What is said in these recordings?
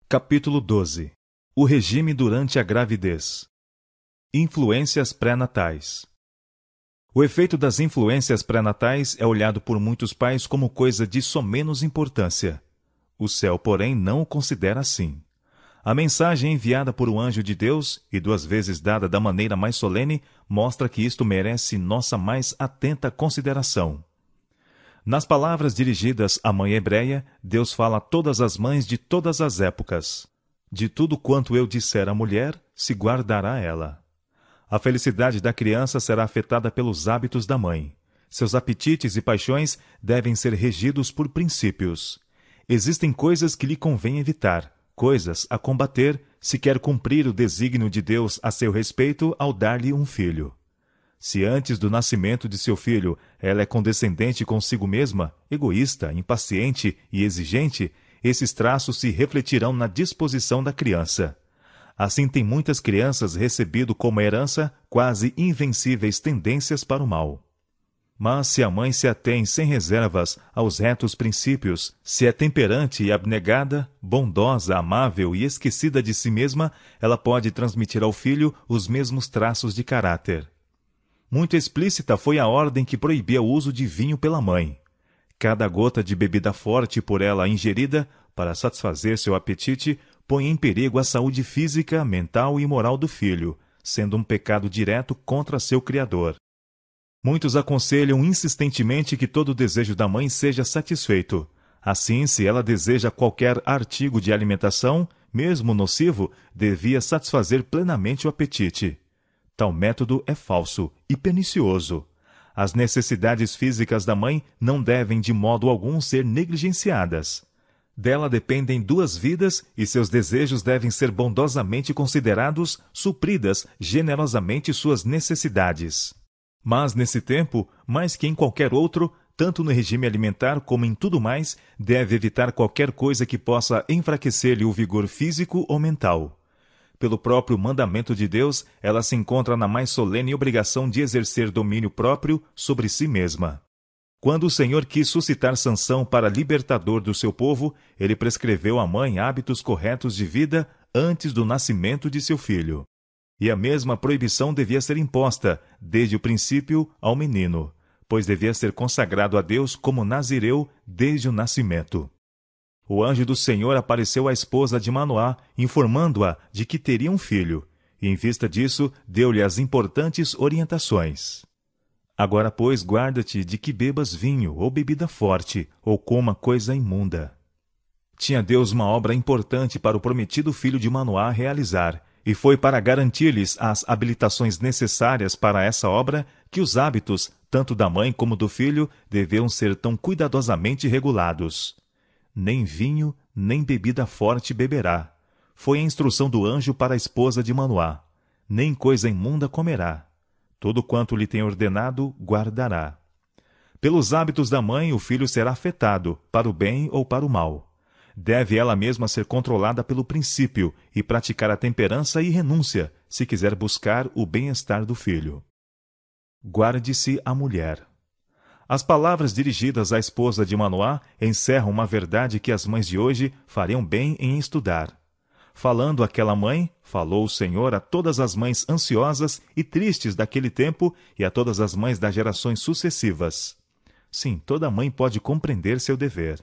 Capítulo 12. O regime durante a gravidez. Influências pré-natais. O efeito das influências pré-natais é olhado por muitos pais como coisa de somenos importância. O céu, porém, não o considera assim. A mensagem enviada por um anjo de Deus, e 2 vezes dada da maneira mais solene, mostra que isto merece nossa mais atenta consideração. Nas palavras dirigidas à mãe hebreia, Deus fala a todas as mães de todas as épocas. De tudo quanto eu disser à mulher, se guardará ela. A felicidade da criança será afetada pelos hábitos da mãe. Seus apetites e paixões devem ser regidos por princípios. Existem coisas que lhe convém evitar, coisas a combater, se quer cumprir o desígnio de Deus a seu respeito ao dar-lhe um filho. Se antes do nascimento de seu filho ela é condescendente consigo mesma, egoísta, impaciente e exigente, esses traços se refletirão na disposição da criança. Assim tem muitas crianças recebido como herança quase invencíveis tendências para o mal. Mas se a mãe se atém sem reservas aos retos princípios, se é temperante e abnegada, bondosa, amável e esquecida de si mesma, ela pode transmitir ao filho os mesmos traços de caráter. Muito explícita foi a ordem que proibia o uso de vinho pela mãe. Cada gota de bebida forte por ela ingerida, para satisfazer seu apetite, põe em perigo a saúde física, mental e moral do filho, sendo um pecado direto contra seu Criador. Muitos aconselham insistentemente que todo desejo da mãe seja satisfeito. Assim, se ela deseja qualquer artigo de alimentação, mesmo nocivo, devia satisfazer plenamente o apetite. Tal método é falso e pernicioso. As necessidades físicas da mãe não devem de modo algum ser negligenciadas. Dela dependem 2 vidas e seus desejos devem ser bondosamente considerados, supridas generosamente suas necessidades. Mas nesse tempo, mais que em qualquer outro, tanto no regime alimentar como em tudo mais, deve evitar qualquer coisa que possa enfraquecer-lhe o vigor físico ou mental. Pelo próprio mandamento de Deus, ela se encontra na mais solene obrigação de exercer domínio próprio sobre si mesma. Quando o Senhor quis suscitar Sansão para libertador do seu povo, ele prescreveu à mãe hábitos corretos de vida antes do nascimento de seu filho. E a mesma proibição devia ser imposta, desde o princípio, ao menino, pois devia ser consagrado a Deus como nazireu desde o nascimento. O anjo do Senhor apareceu à esposa de Manoá, informando-a de que teria um filho, e em vista disso, deu-lhe as importantes orientações. Agora, pois, guarda-te de que bebas vinho ou bebida forte, ou coma coisa imunda. Tinha Deus uma obra importante para o prometido filho de Manoá realizar, e foi para garantir-lhes as habilitações necessárias para essa obra que os hábitos, tanto da mãe como do filho, deviam ser tão cuidadosamente regulados. Nem vinho, nem bebida forte beberá. Foi a instrução do anjo para a esposa de Manoá. Nem coisa imunda comerá. Tudo quanto lhe tem ordenado, guardará. Pelos hábitos da mãe, o filho será afetado, para o bem ou para o mal. Deve ela mesma ser controlada pelo princípio e praticar a temperança e renúncia, se quiser buscar o bem-estar do filho. Guarde-se a mulher. As palavras dirigidas à esposa de Manoá encerram uma verdade que as mães de hoje fariam bem em estudar. Falando àquela mãe, falou o Senhor a todas as mães ansiosas e tristes daquele tempo e a todas as mães das gerações sucessivas. Sim, toda mãe pode compreender seu dever.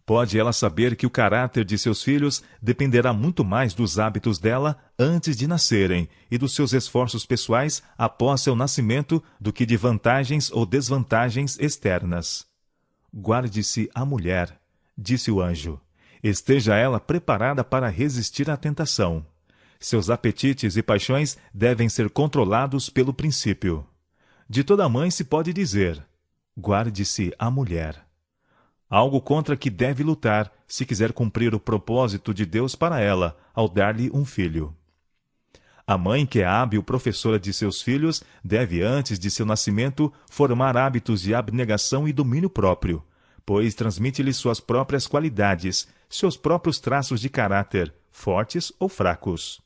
Pode ela saber que o caráter de seus filhos dependerá muito mais dos hábitos dela antes de nascerem e dos seus esforços pessoais após seu nascimento do que de vantagens ou desvantagens externas. Guarde-se a mulher, disse o anjo. Esteja ela preparada para resistir à tentação. Seus apetites e paixões devem ser controlados pelo princípio. De toda mãe se pode dizer: guarde-se a mulher. Algo contra que deve lutar, se quiser cumprir o propósito de Deus para ela, ao dar-lhe um filho. A mãe, que é hábil professora de seus filhos, deve, antes de seu nascimento, formar hábitos de abnegação e domínio próprio, pois transmite-lhes suas próprias qualidades, seus próprios traços de caráter, fortes ou fracos.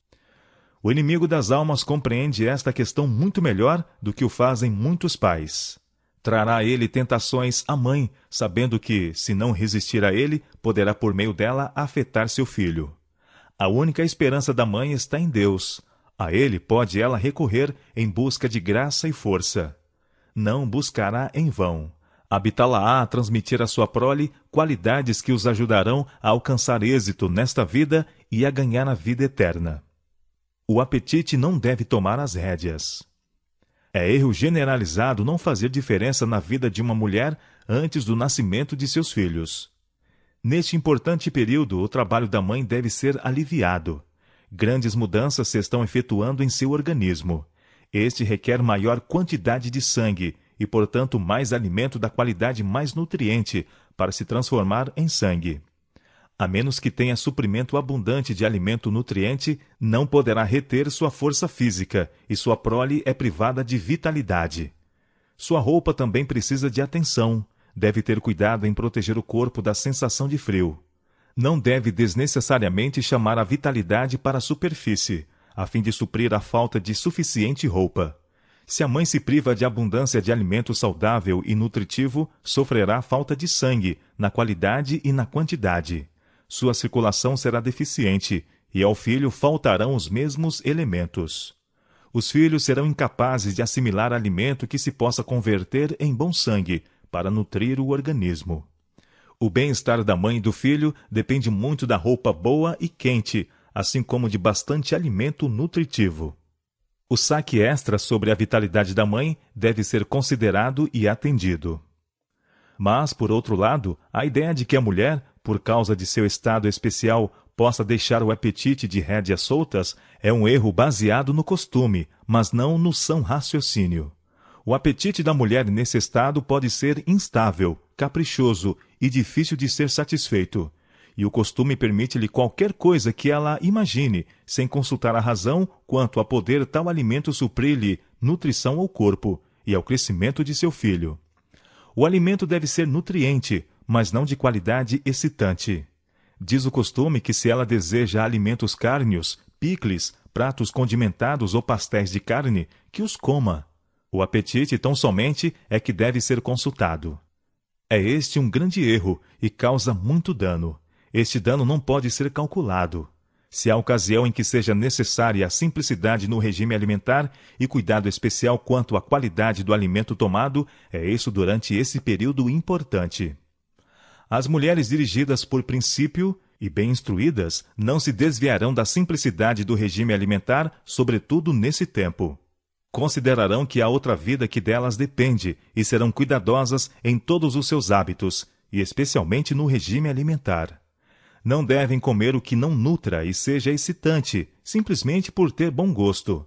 O inimigo das almas compreende esta questão muito melhor do que o fazem muitos pais. Trará ele tentações à mãe, sabendo que, se não resistir a ele, poderá por meio dela afetar seu filho. A única esperança da mãe está em Deus. A Ele pode ela recorrer em busca de graça e força. Não buscará em vão. Habitá-la-á a transmitir à sua prole qualidades que os ajudarão a alcançar êxito nesta vida e a ganhar a vida eterna. O apetite não deve tomar as rédeas. É erro generalizado não fazer diferença na vida de uma mulher antes do nascimento de seus filhos. Neste importante período, o trabalho da mãe deve ser aliviado. Grandes mudanças se estão efetuando em seu organismo. Este requer maior quantidade de sangue e, portanto, mais alimento da qualidade mais nutriente para se transformar em sangue. A menos que tenha suprimento abundante de alimento nutriente, não poderá reter sua força física e sua prole é privada de vitalidade. Sua roupa também precisa de atenção. Deve ter cuidado em proteger o corpo da sensação de frio. Não deve desnecessariamente chamar a vitalidade para a superfície, a fim de suprir a falta de suficiente roupa. Se a mãe se priva de abundância de alimento saudável e nutritivo, sofrerá falta de sangue, na qualidade e na quantidade. Sua circulação será deficiente, e ao filho faltarão os mesmos elementos. Os filhos serão incapazes de assimilar alimento que se possa converter em bom sangue, para nutrir o organismo. O bem-estar da mãe e do filho depende muito da roupa boa e quente, assim como de bastante alimento nutritivo. O saque extra sobre a vitalidade da mãe deve ser considerado e atendido. Mas, por outro lado, a ideia de que a mulher, por causa de seu estado especial, possa deixar o apetite de rédeas soltas é um erro baseado no costume, mas não no são raciocínio. O apetite da mulher nesse estado pode ser instável, caprichoso e difícil de ser satisfeito. E o costume permite-lhe qualquer coisa que ela imagine, sem consultar a razão quanto a poder tal alimento suprir-lhe nutrição ao corpo e ao crescimento de seu filho. O alimento deve ser nutriente, mas não de qualidade excitante. Diz o costume que se ela deseja alimentos cárneos, picles, pratos condimentados ou pastéis de carne, que os coma. O apetite, tão somente, é que deve ser consultado. É este um grande erro e causa muito dano. Este dano não pode ser calculado. Se há ocasião em que seja necessária a simplicidade no regime alimentar e cuidado especial quanto à qualidade do alimento tomado, é isso durante esse período importante. As mulheres dirigidas por princípio e bem instruídas não se desviarão da simplicidade do regime alimentar, sobretudo nesse tempo. Considerarão que há outra vida que delas depende e serão cuidadosas em todos os seus hábitos, e especialmente no regime alimentar. Não devem comer o que não nutra e seja excitante, simplesmente por ter bom gosto.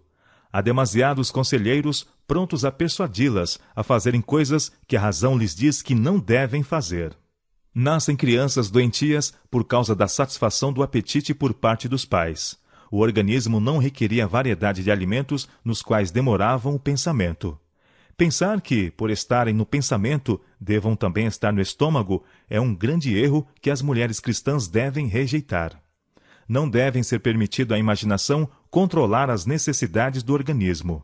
Há demasiados conselheiros prontos a persuadi-las a fazerem coisas que a razão lhes diz que não devem fazer. Nascem crianças doentias por causa da satisfação do apetite por parte dos pais. O organismo não requeria variedade de alimentos nos quais demoravam o pensamento. Pensar que, por estarem no pensamento, devam também estar no estômago é um grande erro que as mulheres cristãs devem rejeitar. Não devem ser permitido à imaginação controlar as necessidades do organismo.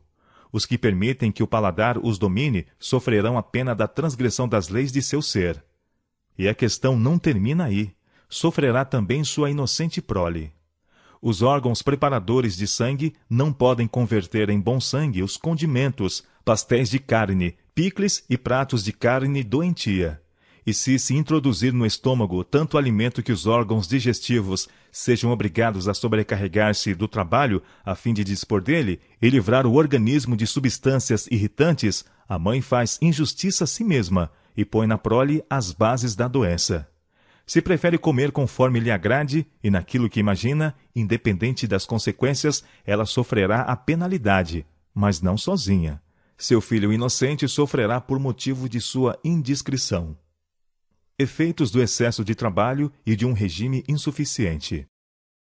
Os que permitem que o paladar os domine sofrerão a pena da transgressão das leis de seu ser. E a questão não termina aí. Sofrerá também sua inocente prole. Os órgãos preparadores de sangue não podem converter em bom sangue os condimentos, pastéis de carne, picles e pratos de carne doentia. E se introduzir no estômago tanto alimento que os órgãos digestivos sejam obrigados a sobrecarregar-se do trabalho a fim de dispor dele e livrar o organismo de substâncias irritantes, a mãe faz injustiça a si mesma e põe na prole as bases da doença. Se prefere comer conforme lhe agrade e naquilo que imagina, independente das consequências, ela sofrerá a penalidade, mas não sozinha. Seu filho inocente sofrerá por motivo de sua indiscrição. Efeitos do excesso de trabalho e de um regime insuficiente.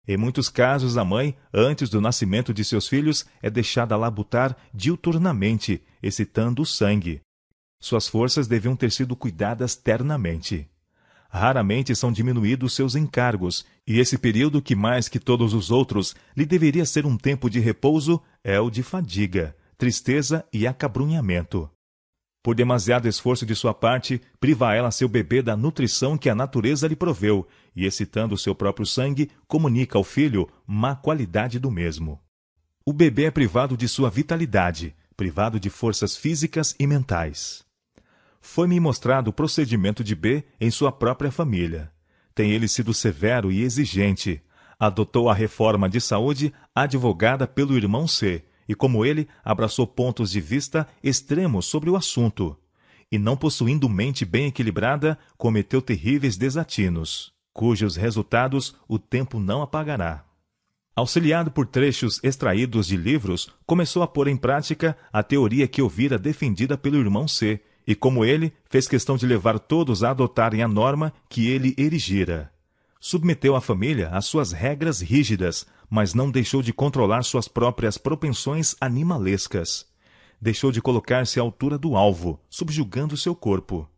Em muitos casos, a mãe, antes do nascimento de seus filhos, é deixada labutar diuturnamente, excitando o sangue. Suas forças deviam ter sido cuidadas ternamente. Raramente são diminuídos seus encargos, e esse período que mais que todos os outros lhe deveria ser um tempo de repouso é o de fadiga, tristeza e acabrunhamento. Por demasiado esforço de sua parte, priva ela seu bebê da nutrição que a natureza lhe proveu, e excitando seu próprio sangue, comunica ao filho má qualidade do mesmo. O bebê é privado de sua vitalidade, privado de forças físicas e mentais. Foi-me mostrado o procedimento de B em sua própria família. Tem ele sido severo e exigente. Adotou a reforma de saúde advogada pelo irmão C, e como ele, abraçou pontos de vista extremos sobre o assunto. E não possuindo mente bem equilibrada, cometeu terríveis desatinos, cujos resultados o tempo não apagará. Auxiliado por trechos extraídos de livros, começou a pôr em prática a teoria que ouvira defendida pelo irmão C, e como ele, fez questão de levar todos a adotarem a norma que ele erigira. Submeteu a família às suas regras rígidas, mas não deixou de controlar suas próprias propensões animalescas. Deixou de colocar-se à altura do alvo, subjugando seu corpo.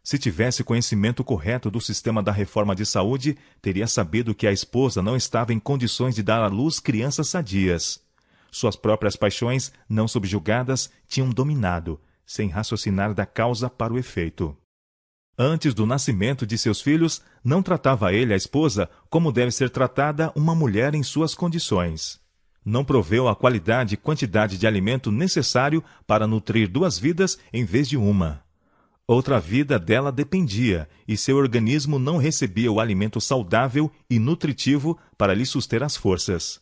Se tivesse conhecimento correto do sistema da reforma de saúde, teria sabido que a esposa não estava em condições de dar à luz crianças sadias. Suas próprias paixões, não subjugadas, tinham dominado, sem raciocinar da causa para o efeito. Antes do nascimento de seus filhos, não tratava ele a esposa como deve ser tratada uma mulher em suas condições. Não proveu a qualidade e quantidade de alimento necessário para nutrir duas vidas em vez de uma. Outra vida dela dependia, e seu organismo não recebia o alimento saudável e nutritivo para lhe suster as forças.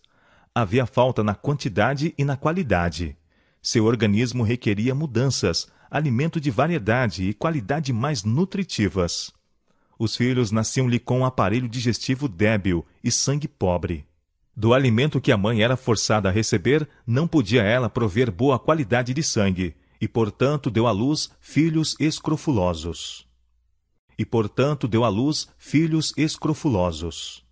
Havia falta na quantidade e na qualidade. Seu organismo requeria mudanças, alimento de variedade e qualidade mais nutritivas. Os filhos nasciam-lhe com um aparelho digestivo débil e sangue pobre. Do alimento que a mãe era forçada a receber, não podia ela prover boa qualidade de sangue, e portanto deu à luz filhos escrofulosos.